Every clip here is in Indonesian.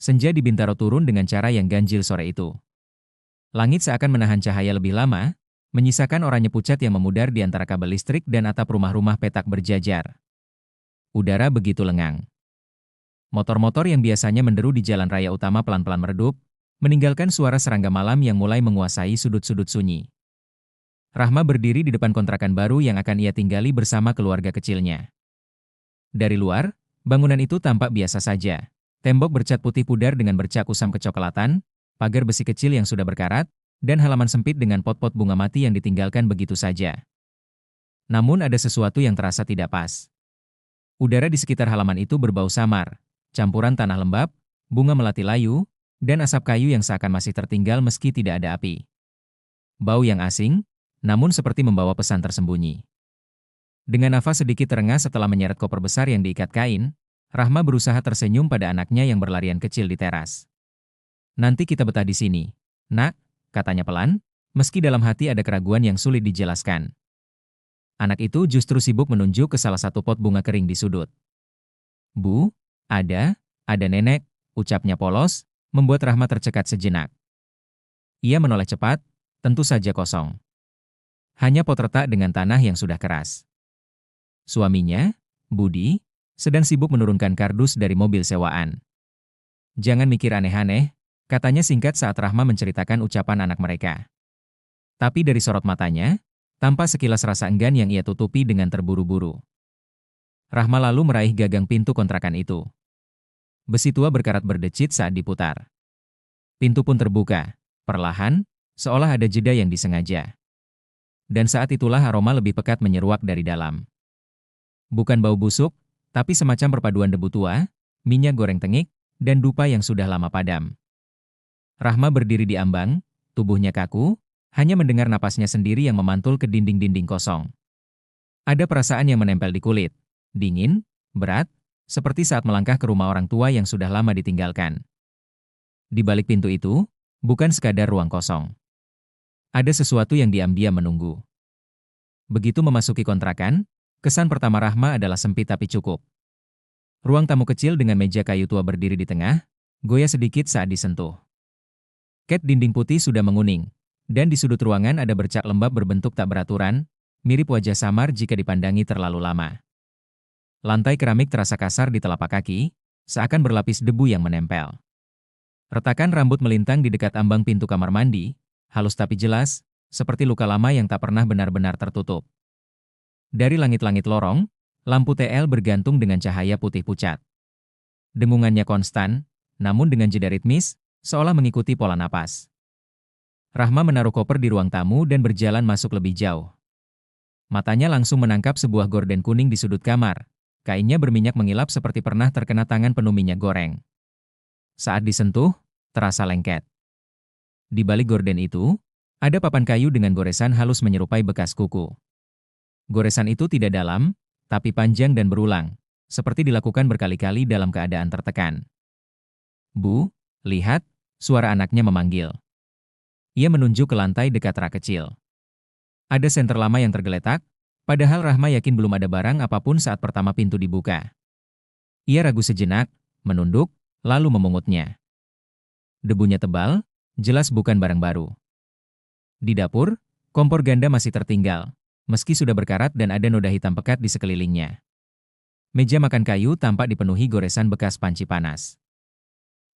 Senja di Bintaro turun dengan cara yang ganjil sore itu. Langit seakan menahan cahaya lebih lama, menyisakan oranye pucat yang memudar di antara kabel listrik dan atap rumah-rumah petak berjajar. Udara begitu lengang. Motor-motor yang biasanya menderu di jalan raya utama pelan-pelan meredup, meninggalkan suara serangga malam yang mulai menguasai sudut-sudut sunyi. Rahma berdiri di depan kontrakan baru yang akan ia tinggali bersama keluarga kecilnya. Dari luar, bangunan itu tampak biasa saja. Tembok bercat putih pudar dengan bercak usam kecoklatan, pagar besi kecil yang sudah berkarat, dan halaman sempit dengan pot-pot bunga mati yang ditinggalkan begitu saja. Namun ada sesuatu yang terasa tidak pas. Udara di sekitar halaman itu berbau samar, campuran tanah lembab, bunga melati layu, dan asap kayu yang seakan masih tertinggal meski tidak ada api. Bau yang asing, namun seperti membawa pesan tersembunyi. Dengan nafas sedikit terengah setelah menyeret koper besar yang diikat kain, Rahma berusaha tersenyum pada anaknya yang berlarian kecil di teras. "Nanti kita betah di sini, Nak," katanya pelan, meski dalam hati ada keraguan yang sulit dijelaskan. Anak itu justru sibuk menunjuk ke salah satu pot bunga kering di sudut. "Bu, ada nenek," ucapnya polos, membuat Rahma tercekat sejenak. Ia menoleh cepat, tentu saja kosong. Hanya pot retak dengan tanah yang sudah keras. Suaminya, Budi, sedang sibuk menurunkan kardus dari mobil sewaan. "Jangan mikir aneh-aneh," katanya singkat saat Rahma menceritakan ucapan anak mereka. Tapi dari sorot matanya, tampak sekilas rasa enggan yang ia tutupi dengan terburu-buru. Rahma lalu meraih gagang pintu kontrakan itu. Besi tua berkarat berdecit saat diputar. Pintu pun terbuka, perlahan, seolah ada jeda yang disengaja. Dan saat itulah aroma lebih pekat menyeruak dari dalam. Bukan bau busuk, tapi semacam perpaduan debu tua, minyak goreng tengik, dan dupa yang sudah lama padam. Rahma berdiri di ambang, tubuhnya kaku, hanya mendengar napasnya sendiri yang memantul ke dinding-dinding kosong. Ada perasaan yang menempel di kulit, dingin, berat, seperti saat melangkah ke rumah orang tua yang sudah lama ditinggalkan. Di balik pintu itu, bukan sekadar ruang kosong. Ada sesuatu yang diam-diam menunggu. Begitu memasuki kontrakan, kesan pertama Rahma adalah sempit tapi cukup. Ruang tamu kecil dengan meja kayu tua berdiri di tengah, goyah sedikit saat disentuh. Cat dinding putih sudah menguning, dan di sudut ruangan ada bercak lembab berbentuk tak beraturan, mirip wajah samar jika dipandangi terlalu lama. Lantai keramik terasa kasar di telapak kaki, seakan berlapis debu yang menempel. Retakan rambut melintang di dekat ambang pintu kamar mandi, halus tapi jelas, seperti luka lama yang tak pernah benar-benar tertutup. Dari langit-langit lorong, lampu TL bergantung dengan cahaya putih pucat. Dengungannya konstan, namun dengan jeda ritmis, seolah mengikuti pola napas. Rahma menaruh koper di ruang tamu dan berjalan masuk lebih jauh. Matanya langsung menangkap sebuah gorden kuning di sudut kamar. Kainnya berminyak mengilap seperti pernah terkena tangan penuh minyak goreng. Saat disentuh, terasa lengket. Di balik gorden itu, ada papan kayu dengan goresan halus menyerupai bekas kuku. Goresan itu tidak dalam, tapi panjang dan berulang, seperti dilakukan berkali-kali dalam keadaan tertekan. "Bu, lihat," suara anaknya memanggil. Ia menunjuk ke lantai dekat rak kecil. Ada senter lama yang tergeletak, padahal Rahma yakin belum ada barang apapun saat pertama pintu dibuka. Ia ragu sejenak, menunduk, lalu memungutnya. Debunya tebal, jelas bukan barang baru. Di dapur, kompor ganda masih tertinggal, meski sudah berkarat dan ada noda hitam pekat di sekelilingnya. Meja makan kayu tampak dipenuhi goresan bekas panci panas.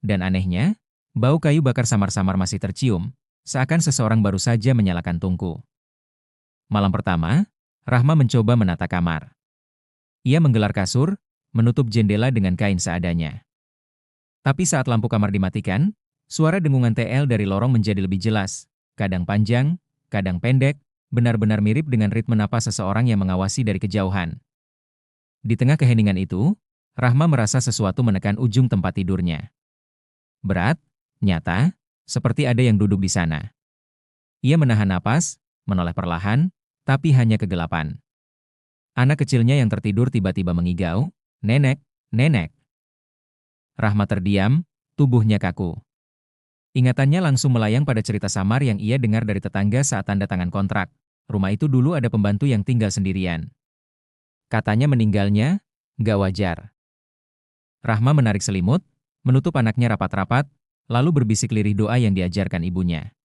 Dan anehnya, bau kayu bakar samar-samar masih tercium, seakan seseorang baru saja menyalakan tungku. Malam pertama, Rahma mencoba menata kamar. Ia menggelar kasur, menutup jendela dengan kain seadanya. Tapi saat lampu kamar dimatikan, suara dengungan TL dari lorong menjadi lebih jelas, kadang panjang, kadang pendek, benar-benar mirip dengan ritme napas seseorang yang mengawasi dari kejauhan. Di tengah keheningan itu, Rahma merasa sesuatu menekan ujung tempat tidurnya. Berat, nyata, seperti ada yang duduk di sana. Ia menahan napas, menoleh perlahan, tapi hanya kegelapan. Anak kecilnya yang tertidur tiba-tiba mengigau, "Nenek, nenek." Rahma terdiam, tubuhnya kaku. Ingatannya langsung melayang pada cerita samar yang ia dengar dari tetangga saat tanda tangan kontrak. Rumah itu dulu ada pembantu yang tinggal sendirian. Katanya meninggalnya, gak wajar. Rahma menarik selimut, menutup anaknya rapat-rapat, lalu berbisik lirih doa yang diajarkan ibunya.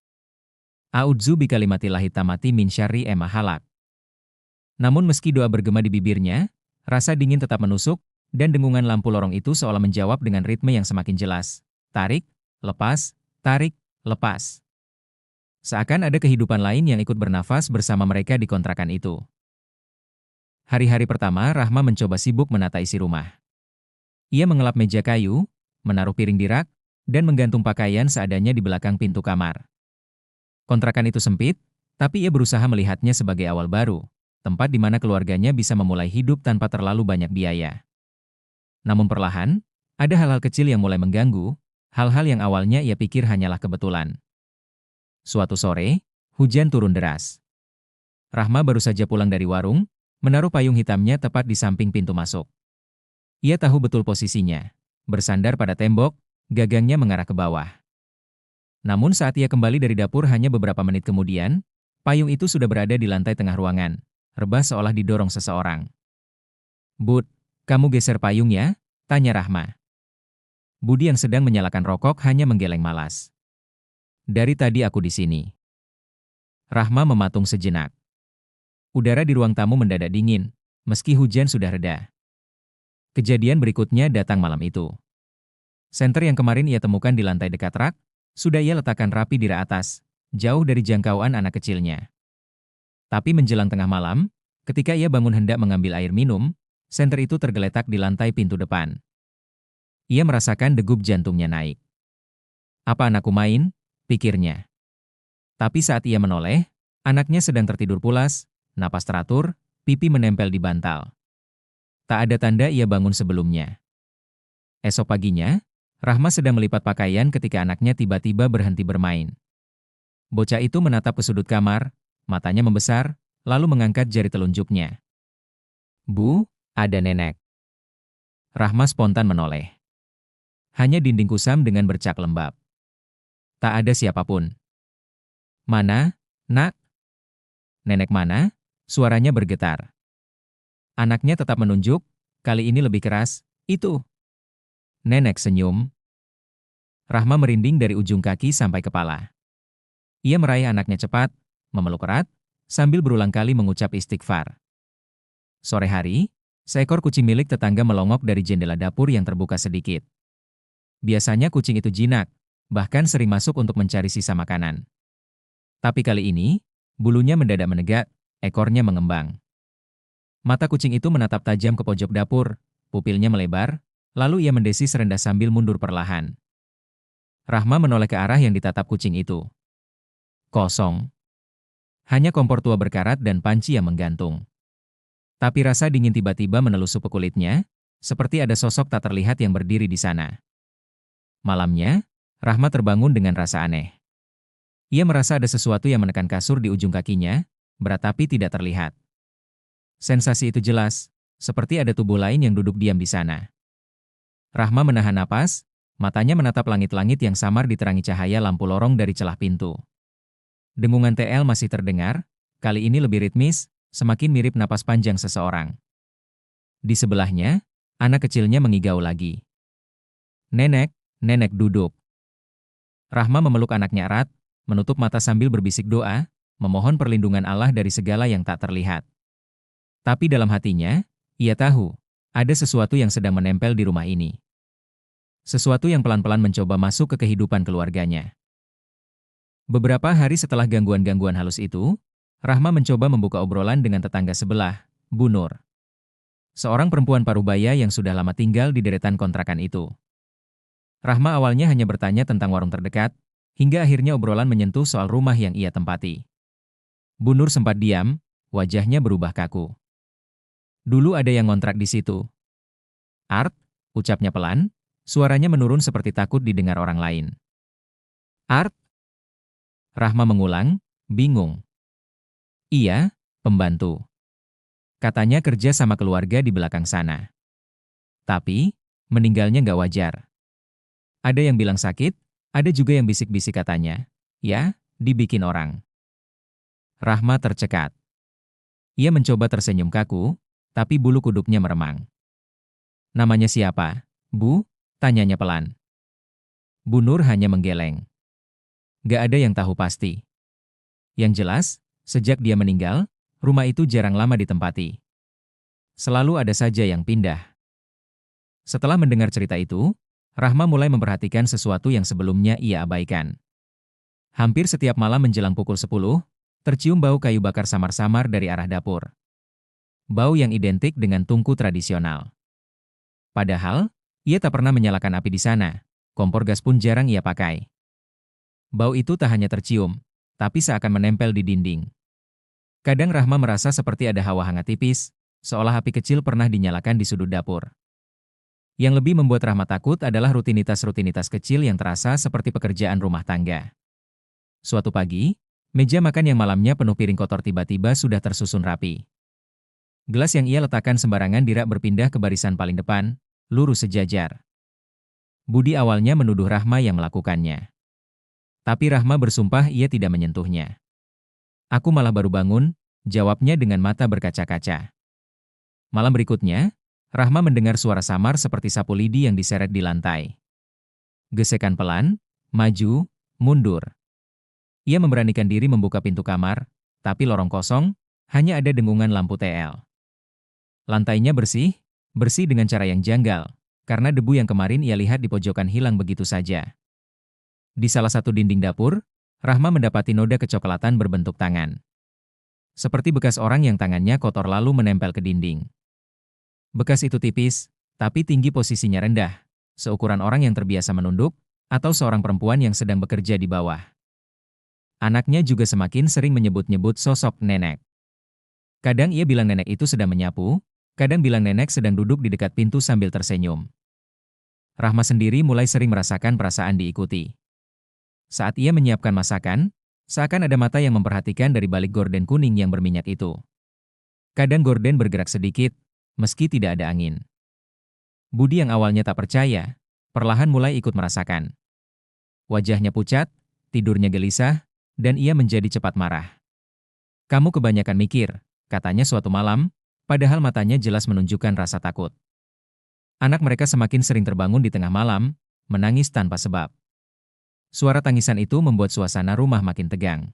A'udzu bikalimatillahi tammati min syarri ma khalaq. Namun meski doa bergema di bibirnya, rasa dingin tetap menusuk, dan dengungan lampu lorong itu seolah menjawab dengan ritme yang semakin jelas. Tarik, lepas, tarik, lepas. Seakan ada kehidupan lain yang ikut bernafas bersama mereka di kontrakan itu. Hari-hari pertama, Rahma mencoba sibuk menata isi rumah. Ia mengelap meja kayu, menaruh piring di rak, dan menggantung pakaian seadanya di belakang pintu kamar. Kontrakan itu sempit, tapi ia berusaha melihatnya sebagai awal baru, tempat di mana keluarganya bisa memulai hidup tanpa terlalu banyak biaya. Namun perlahan, ada hal-hal kecil yang mulai mengganggu, hal-hal yang awalnya ia pikir hanyalah kebetulan. Suatu sore, hujan turun deras. Rahma baru saja pulang dari warung, menaruh payung hitamnya tepat di samping pintu masuk. Ia tahu betul posisinya, bersandar pada tembok, gagangnya mengarah ke bawah. Namun saat ia kembali dari dapur hanya beberapa menit kemudian, payung itu sudah berada di lantai tengah ruangan, rebah seolah didorong seseorang. "Bud, kamu geser payung ya?" tanya Rahma. Budi yang sedang menyalakan rokok hanya menggeleng malas. "Dari tadi aku di sini." Rahma mematung sejenak. Udara di ruang tamu mendadak dingin, meski hujan sudah reda. Kejadian berikutnya datang malam itu. Senter yang kemarin ia temukan di lantai dekat rak, sudah ia letakkan rapi di rak atas, jauh dari jangkauan anak kecilnya. Tapi menjelang tengah malam, ketika ia bangun hendak mengambil air minum, senter itu tergeletak di lantai pintu depan. Ia merasakan degup jantungnya naik. "Apa anakku main?" pikirnya. Tapi saat ia menoleh, anaknya sedang tertidur pulas, napas teratur, pipi menempel di bantal. Tak ada tanda ia bangun sebelumnya. Esok paginya, Rahma sedang melipat pakaian ketika anaknya tiba-tiba berhenti bermain. Bocah itu menatap ke sudut kamar, matanya membesar, lalu mengangkat jari telunjuknya. "Bu, ada nenek." Rahma spontan menoleh. Hanya dinding kusam dengan bercak lembab. Tak ada siapapun. "Mana, Nak?" "Nenek mana?" Suaranya bergetar. Anaknya tetap menunjuk, kali ini lebih keras. "Itu." Nenek senyum. Rahma merinding dari ujung kaki sampai kepala. Ia meraih anaknya cepat, memeluk erat, sambil berulang kali mengucap istighfar. Sore hari, seekor kucing milik tetangga melongok dari jendela dapur yang terbuka sedikit. Biasanya kucing itu jinak, bahkan sering masuk untuk mencari sisa makanan. Tapi kali ini, bulunya mendadak menegak, ekornya mengembang. Mata kucing itu menatap tajam ke pojok dapur, pupilnya melebar, lalu ia mendesis rendah sambil mundur perlahan. Rahma menoleh ke arah yang ditatap kucing itu. Kosong. Hanya kompor tua berkarat dan panci yang menggantung. Tapi rasa dingin tiba-tiba menelusup ke kulitnya, seperti ada sosok tak terlihat yang berdiri di sana. Malamnya, Rahma terbangun dengan rasa aneh. Ia merasa ada sesuatu yang menekan kasur di ujung kakinya, berat tapi tidak terlihat. Sensasi itu jelas, seperti ada tubuh lain yang duduk diam di sana. Rahma menahan napas, matanya menatap langit-langit yang samar diterangi cahaya lampu lorong dari celah pintu. Dengungan TL masih terdengar, kali ini lebih ritmis, semakin mirip napas panjang seseorang. Di sebelahnya, anak kecilnya mengigau lagi. "Nenek, nenek duduk." Rahma memeluk anaknya erat, menutup mata sambil berbisik doa, memohon perlindungan Allah dari segala yang tak terlihat. Tapi dalam hatinya, ia tahu, ada sesuatu yang sedang menempel di rumah ini. Sesuatu yang pelan-pelan mencoba masuk ke kehidupan keluarganya. Beberapa hari setelah gangguan-gangguan halus itu, Rahma mencoba membuka obrolan dengan tetangga sebelah, Bu Nur. Seorang perempuan parubaya yang sudah lama tinggal di deretan kontrakan itu. Rahma awalnya hanya bertanya tentang warung terdekat, hingga akhirnya obrolan menyentuh soal rumah yang ia tempati. Bu Nur sempat diam, wajahnya berubah kaku. "Dulu ada yang ngontrak di situ." "Art," ucapnya pelan, suaranya menurun seperti takut didengar orang lain. "Art?" Rahma mengulang, bingung. "Iya, pembantu. Katanya kerja sama keluarga di belakang sana. Tapi, meninggalnya nggak wajar. Ada yang bilang sakit, ada juga yang bisik-bisik katanya. Ya, dibikin orang." Rahma tercekat. Ia mencoba tersenyum kaku, tapi bulu kuduknya meremang. "Namanya siapa, Bu?" tanyanya pelan. Bu Nur hanya menggeleng. Gak ada yang tahu pasti. Yang jelas, sejak dia meninggal, rumah itu jarang lama ditempati. Selalu ada saja yang pindah. Setelah mendengar cerita itu, Rahma mulai memperhatikan sesuatu yang sebelumnya ia abaikan. Hampir setiap malam menjelang pukul 10, tercium bau kayu bakar samar-samar dari arah dapur. Bau yang identik dengan tungku tradisional. Padahal, ia tak pernah menyalakan api di sana. Kompor gas pun jarang ia pakai. Bau itu tak hanya tercium, tapi seakan menempel di dinding. Kadang Rahma merasa seperti ada hawa hangat tipis, seolah api kecil pernah dinyalakan di sudut dapur. Yang lebih membuat Rahma takut adalah rutinitas-rutinitas kecil yang terasa seperti pekerjaan rumah tangga. Suatu pagi, meja makan yang malamnya penuh piring kotor tiba-tiba sudah tersusun rapi. Gelas yang ia letakkan sembarangan di rak berpindah ke barisan paling depan, lurus sejajar. Budi awalnya menuduh Rahma yang melakukannya. Tapi Rahma bersumpah ia tidak menyentuhnya. Aku malah baru bangun, jawabnya dengan mata berkaca-kaca. Malam berikutnya, Rahma mendengar suara samar seperti sapu lidi yang diseret di lantai. Gesekan pelan, maju, mundur. Ia memberanikan diri membuka pintu kamar, tapi lorong kosong, hanya ada dengungan lampu TL. Lantainya bersih, bersih dengan cara yang janggal, karena debu yang kemarin ia lihat di pojokan hilang begitu saja. Di salah satu dinding dapur, Rahma mendapati noda kecoklatan berbentuk tangan. Seperti bekas orang yang tangannya kotor lalu menempel ke dinding. Bekas itu tipis, tapi tinggi posisinya rendah, seukuran orang yang terbiasa menunduk, atau seorang perempuan yang sedang bekerja di bawah. Anaknya juga semakin sering menyebut-nyebut sosok nenek. Kadang ia bilang nenek itu sedang menyapu, kadang bilang nenek sedang duduk di dekat pintu sambil tersenyum. Rahma sendiri mulai sering merasakan perasaan diikuti. Saat ia menyiapkan masakan, seakan ada mata yang memperhatikan dari balik gorden kuning yang berminyak itu. Kadang gorden bergerak sedikit, meski tidak ada angin. Budi yang awalnya tak percaya, perlahan mulai ikut merasakan. Wajahnya pucat, tidurnya gelisah, dan ia menjadi cepat marah. Kamu kebanyakan mikir, katanya suatu malam, padahal matanya jelas menunjukkan rasa takut. Anak mereka semakin sering terbangun di tengah malam, menangis tanpa sebab. Suara tangisan itu membuat suasana rumah makin tegang.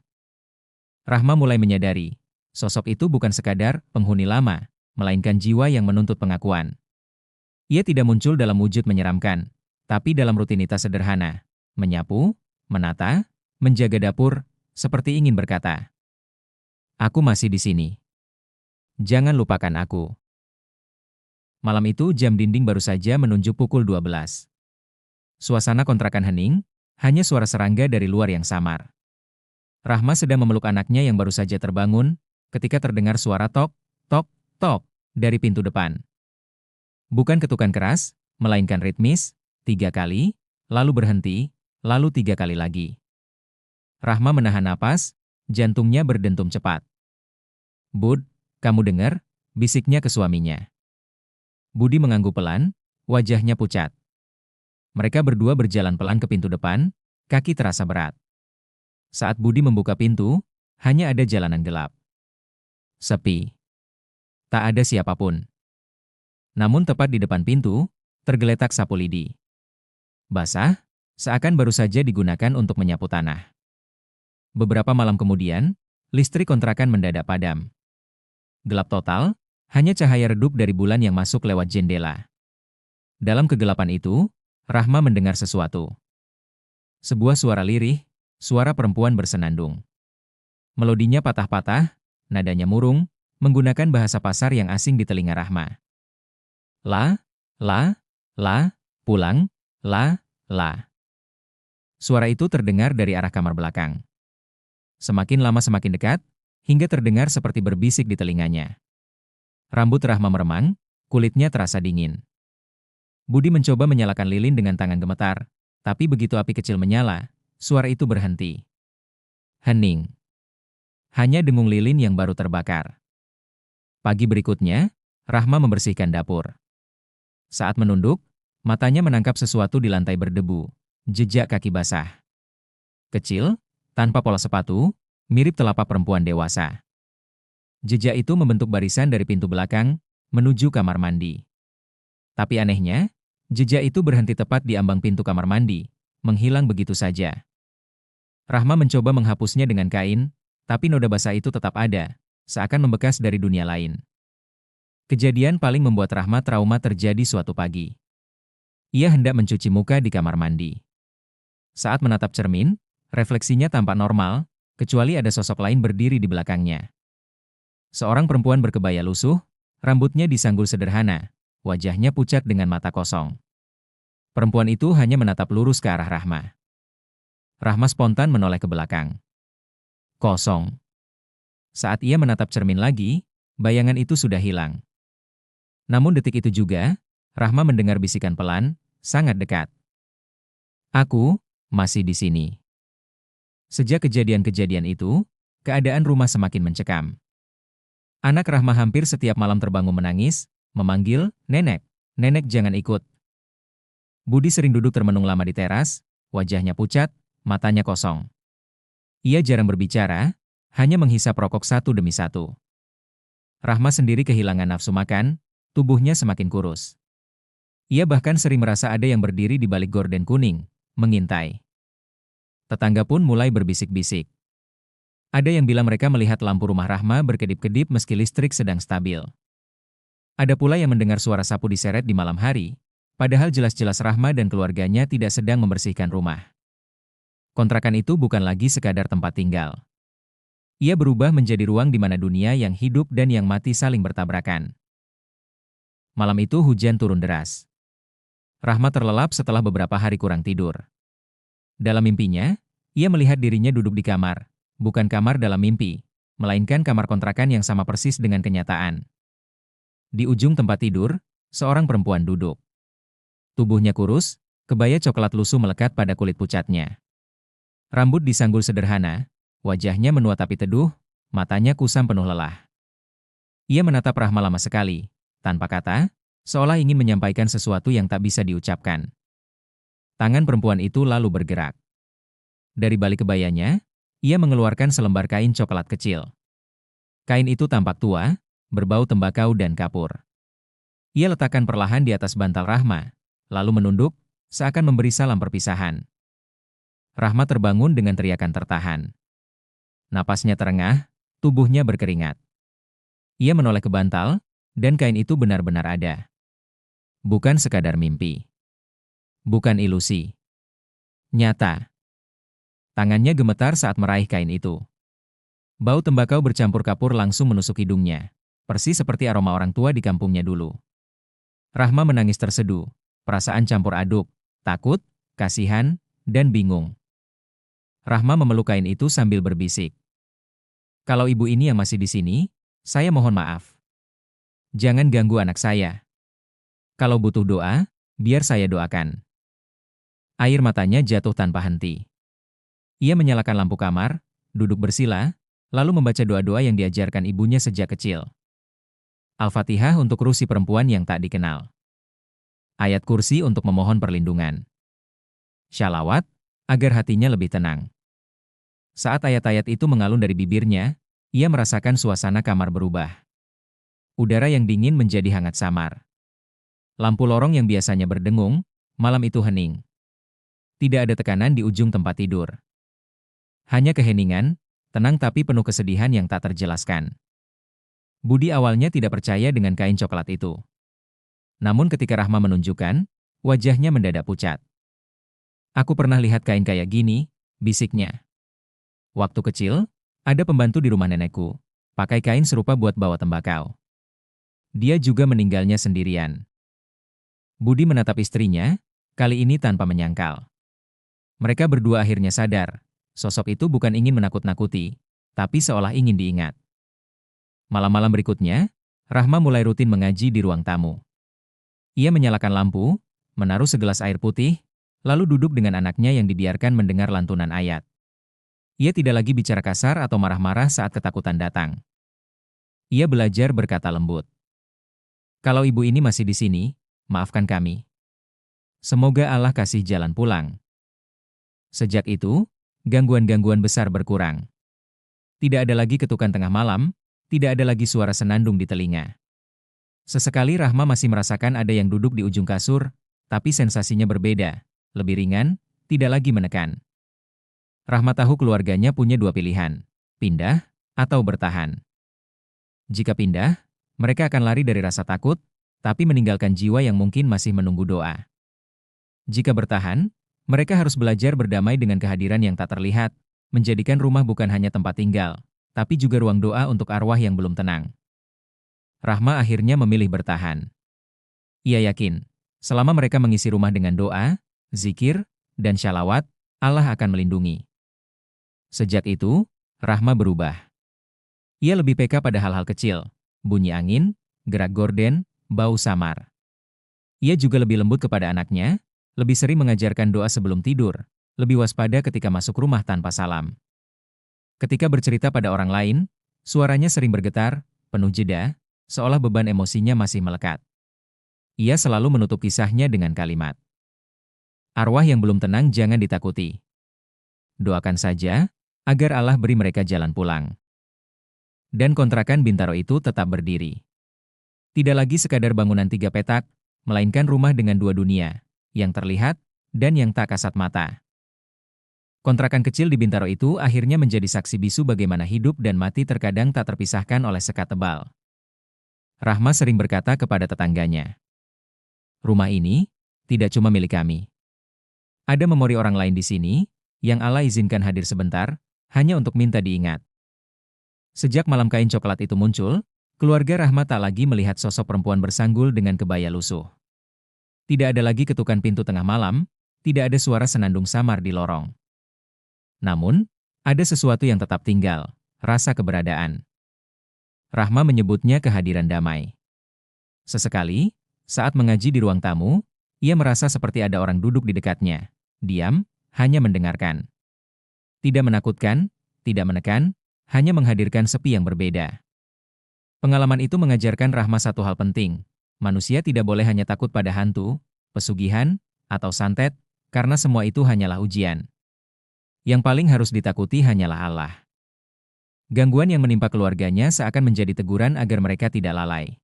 Rahma mulai menyadari, sosok itu bukan sekadar penghuni lama, melainkan jiwa yang menuntut pengakuan. Ia tidak muncul dalam wujud menyeramkan, tapi dalam rutinitas sederhana, menyapu, menata, menjaga dapur, seperti ingin berkata, "Aku masih di sini. Jangan lupakan aku." Malam itu jam dinding baru saja menunjuk pukul 12. Suasana kontrakan hening, hanya suara serangga dari luar yang samar. Rahma sedang memeluk anaknya yang baru saja terbangun, ketika terdengar suara tok, tok, tok, dari pintu depan. Bukan ketukan keras, melainkan ritmis, 3 kali, lalu berhenti, lalu 3 kali lagi. Rahma menahan napas, jantungnya berdentum cepat. "Bud, kamu dengar?" bisiknya ke suaminya. Budi mengangguk pelan, wajahnya pucat. Mereka berdua berjalan pelan ke pintu depan, kaki terasa berat. Saat Budi membuka pintu, hanya ada jalanan gelap. Sepi. Tak ada siapapun. Namun tepat di depan pintu, tergeletak sapu lidi. Basah, seakan baru saja digunakan untuk menyapu tanah. Beberapa malam kemudian, listrik kontrakan mendadak padam. Gelap total, hanya cahaya redup dari bulan yang masuk lewat jendela. Dalam kegelapan itu, Rahma mendengar sesuatu. Sebuah suara lirih, suara perempuan bersenandung. Melodinya patah-patah, nadanya murung, menggunakan bahasa pasar yang asing di telinga Rahma. La, pulang, la. Suara itu terdengar dari arah kamar belakang. Semakin lama semakin dekat, hingga terdengar seperti berbisik di telinganya. Rambut Rahma meremang, kulitnya terasa dingin. Budi mencoba menyalakan lilin dengan tangan gemetar, tapi begitu api kecil menyala, suara itu berhenti. Hening. Hanya dengung lilin yang baru terbakar. Pagi berikutnya, Rahma membersihkan dapur. Saat menunduk, matanya menangkap sesuatu di lantai berdebu, jejak kaki basah. Kecil, tanpa pola sepatu, mirip telapak perempuan dewasa. Jejak itu membentuk barisan dari pintu belakang, menuju kamar mandi. Tapi anehnya, jejak itu berhenti tepat di ambang pintu kamar mandi, menghilang begitu saja. Rahma mencoba menghapusnya dengan kain, tapi noda basah itu tetap ada, seakan membekas dari dunia lain. Kejadian paling membuat Rahma trauma terjadi suatu pagi. Ia hendak mencuci muka di kamar mandi. Saat menatap cermin, refleksinya tampak normal, kecuali ada sosok lain berdiri di belakangnya. Seorang perempuan berkebaya lusuh, rambutnya disanggul sederhana, wajahnya pucat dengan mata kosong. Perempuan itu hanya menatap lurus ke arah Rahma. Rahma spontan menoleh ke belakang. Kosong. Saat ia menatap cermin lagi, bayangan itu sudah hilang. Namun detik itu juga, Rahma mendengar bisikan pelan, sangat dekat. Aku masih di sini. Sejak kejadian-kejadian itu, keadaan rumah semakin mencekam. Anak Rahma hampir setiap malam terbangun menangis, memanggil, "Nenek, nenek jangan ikut." Budi sering duduk termenung lama di teras, wajahnya pucat, matanya kosong. Ia jarang berbicara, hanya menghisap rokok satu demi satu. Rahma sendiri kehilangan nafsu makan, tubuhnya semakin kurus. Ia bahkan sering merasa ada yang berdiri di balik gorden kuning, mengintai. Tetangga pun mulai berbisik-bisik. Ada yang bilang mereka melihat lampu rumah Rahma berkedip-kedip meski listrik sedang stabil. Ada pula yang mendengar suara sapu diseret di malam hari, padahal jelas-jelas Rahma dan keluarganya tidak sedang membersihkan rumah. Kontrakan itu bukan lagi sekadar tempat tinggal. Ia berubah menjadi ruang di mana dunia yang hidup dan yang mati saling bertabrakan. Malam itu hujan turun deras. Rahma terlelap setelah beberapa hari kurang tidur. Dalam mimpinya, ia melihat dirinya duduk di kamar, bukan kamar dalam mimpi, melainkan kamar kontrakan yang sama persis dengan kenyataan. Di ujung tempat tidur, seorang perempuan duduk. Tubuhnya kurus, kebaya coklat lusuh melekat pada kulit pucatnya. Rambut disanggul sederhana, wajahnya menua tapi teduh, matanya kusam penuh lelah. Ia menatap Rahma lama sekali, tanpa kata, seolah ingin menyampaikan sesuatu yang tak bisa diucapkan. Tangan perempuan itu lalu bergerak. Dari balik kebayanya, ia mengeluarkan selembar kain coklat kecil. Kain itu tampak tua, berbau tembakau dan kapur. Ia letakkan perlahan di atas bantal Rahma, lalu menunduk, seakan memberi salam perpisahan. Rahma terbangun dengan teriakan tertahan. Napasnya terengah, tubuhnya berkeringat. Ia menoleh ke bantal, dan kain itu benar-benar ada. Bukan sekadar mimpi. Bukan ilusi. Nyata. Tangannya gemetar saat meraih kain itu. Bau tembakau bercampur kapur langsung menusuk hidungnya, persis seperti aroma orang tua di kampungnya dulu. Rahma menangis terseduh, perasaan campur aduk, takut, kasihan, dan bingung. Rahma memeluk kain itu sambil berbisik. Kalau ibu ini yang masih di sini, saya mohon maaf. Jangan ganggu anak saya. Kalau butuh doa, biar saya doakan. Air matanya jatuh tanpa henti. Ia menyalakan lampu kamar, duduk bersila, lalu membaca doa-doa yang diajarkan ibunya sejak kecil. Al-Fatihah untuk Rusi perempuan yang tak dikenal. Ayat kursi untuk memohon perlindungan. Shalawat, agar hatinya lebih tenang. Saat ayat-ayat itu mengalun dari bibirnya, ia merasakan suasana kamar berubah. Udara yang dingin menjadi hangat samar. Lampu lorong yang biasanya berdengung, malam itu hening. Tidak ada tekanan di ujung tempat tidur. Hanya keheningan, tenang tapi penuh kesedihan yang tak terjelaskan. Budi awalnya tidak percaya dengan kain coklat itu. Namun ketika Rahma menunjukkan, wajahnya mendadak pucat. Aku pernah lihat kain kayak gini, bisiknya. Waktu kecil, ada pembantu di rumah nenekku, pakai kain serupa buat bawa tembakau. Dia juga meninggalnya sendirian. Budi menatap istrinya, kali ini tanpa menyangkal. Mereka berdua akhirnya sadar, sosok itu bukan ingin menakut-nakuti, tapi seolah ingin diingat. Malam-malam berikutnya, Rahma mulai rutin mengaji di ruang tamu. Ia menyalakan lampu, menaruh segelas air putih, lalu duduk dengan anaknya yang dibiarkan mendengar lantunan ayat. Ia tidak lagi bicara kasar atau marah-marah saat ketakutan datang. Ia belajar berkata lembut. Kalau ibu ini masih di sini, maafkan kami. Semoga Allah kasih jalan pulang. Sejak itu, gangguan-gangguan besar berkurang. Tidak ada lagi ketukan tengah malam, tidak ada lagi suara senandung di telinga. Sesekali Rahma masih merasakan ada yang duduk di ujung kasur, tapi sensasinya berbeda, lebih ringan, tidak lagi menekan. Rahma tahu keluarganya punya dua pilihan, pindah atau bertahan. Jika pindah, mereka akan lari dari rasa takut, tapi meninggalkan jiwa yang mungkin masih menunggu doa. Jika bertahan, mereka harus belajar berdamai dengan kehadiran yang tak terlihat, menjadikan rumah bukan hanya tempat tinggal, tapi juga ruang doa untuk arwah yang belum tenang. Rahma akhirnya memilih bertahan. Ia yakin, selama mereka mengisi rumah dengan doa, zikir, dan syalawat, Allah akan melindungi. Sejak itu, Rahma berubah. Ia lebih peka pada hal-hal kecil, bunyi angin, gerak gorden, bau samar. Ia juga lebih lembut kepada anaknya, lebih sering mengajarkan doa sebelum tidur, lebih waspada ketika masuk rumah tanpa salam. Ketika bercerita pada orang lain, suaranya sering bergetar, penuh jeda, seolah beban emosinya masih melekat. Ia selalu menutup kisahnya dengan kalimat, "Arwah yang belum tenang jangan ditakuti. Doakan saja, agar Allah beri mereka jalan pulang." Dan kontrakan Bintaro itu tetap berdiri. Tidak lagi sekadar bangunan 3 petak, melainkan rumah dengan 2 dunia, yang terlihat dan yang tak kasat mata. Kontrakan kecil di Bintaro itu akhirnya menjadi saksi bisu bagaimana hidup dan mati terkadang tak terpisahkan oleh sekat tebal. Rahma sering berkata kepada tetangganya, "Rumah ini tidak cuma milik kami. Ada memori orang lain di sini, yang Allah izinkan hadir sebentar, hanya untuk minta diingat." Sejak malam kain coklat itu muncul, keluarga Rahma tak lagi melihat sosok perempuan bersanggul dengan kebaya lusuh. Tidak ada lagi ketukan pintu tengah malam, tidak ada suara senandung samar di lorong. Namun, ada sesuatu yang tetap tinggal, rasa keberadaan. Rahma menyebutnya kehadiran damai. Sesekali, saat mengaji di ruang tamu, ia merasa seperti ada orang duduk di dekatnya, diam, hanya mendengarkan. Tidak menakutkan, tidak menekan, hanya menghadirkan sepi yang berbeda. Pengalaman itu mengajarkan Rahma satu hal penting. Manusia tidak boleh hanya takut pada hantu, pesugihan, atau santet, karena semua itu hanyalah ujian. Yang paling harus ditakuti hanyalah Allah. Gangguan yang menimpa keluarganya seakan menjadi teguran agar mereka tidak lalai.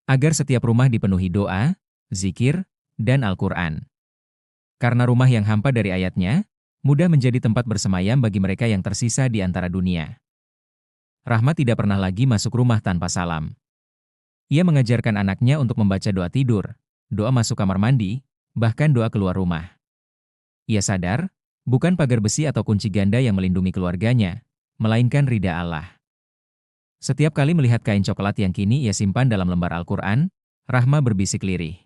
Agar setiap rumah dipenuhi doa, zikir, dan Al-Quran. Karena rumah yang hampa dari ayatnya, mudah menjadi tempat bersemayam bagi mereka yang tersisa di antara dunia. Rahma tidak pernah lagi masuk rumah tanpa salam. Ia mengajarkan anaknya untuk membaca doa tidur, doa masuk kamar mandi, bahkan doa keluar rumah. Ia sadar, bukan pagar besi atau kunci ganda yang melindungi keluarganya, melainkan ridha Allah. Setiap kali melihat kain coklat yang kini ia simpan dalam lembar Al-Quran, Rahma berbisik lirih.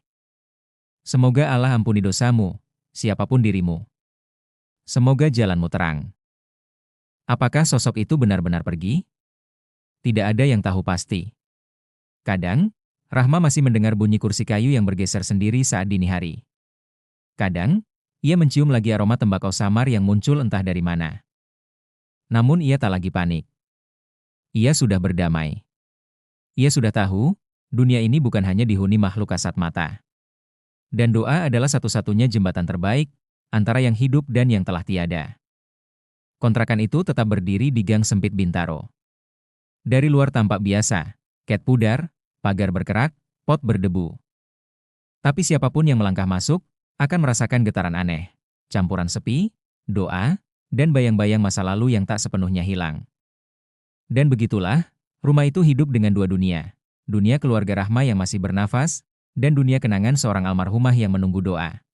Semoga Allah ampuni dosamu, siapapun dirimu. Semoga jalanmu terang. Apakah sosok itu benar-benar pergi? Tidak ada yang tahu pasti. Kadang, Rahma masih mendengar bunyi kursi kayu yang bergeser sendiri saat dini hari. Kadang, ia mencium lagi aroma tembakau samar yang muncul entah dari mana. Namun ia tak lagi panik. Ia sudah berdamai. Ia sudah tahu, dunia ini bukan hanya dihuni makhluk kasat mata. Dan doa adalah satu-satunya jembatan terbaik antara yang hidup dan yang telah tiada. Kontrakan itu tetap berdiri di gang sempit Bintaro. Dari luar tampak biasa, cat pudar, pagar berkerak, pot berdebu. Tapi siapapun yang melangkah masuk, akan merasakan getaran aneh, campuran sepi, doa, dan bayang-bayang masa lalu yang tak sepenuhnya hilang. Dan begitulah, rumah itu hidup dengan 2 dunia. Dunia keluarga Rahma yang masih bernafas, dan dunia kenangan seorang almarhumah yang menunggu doa.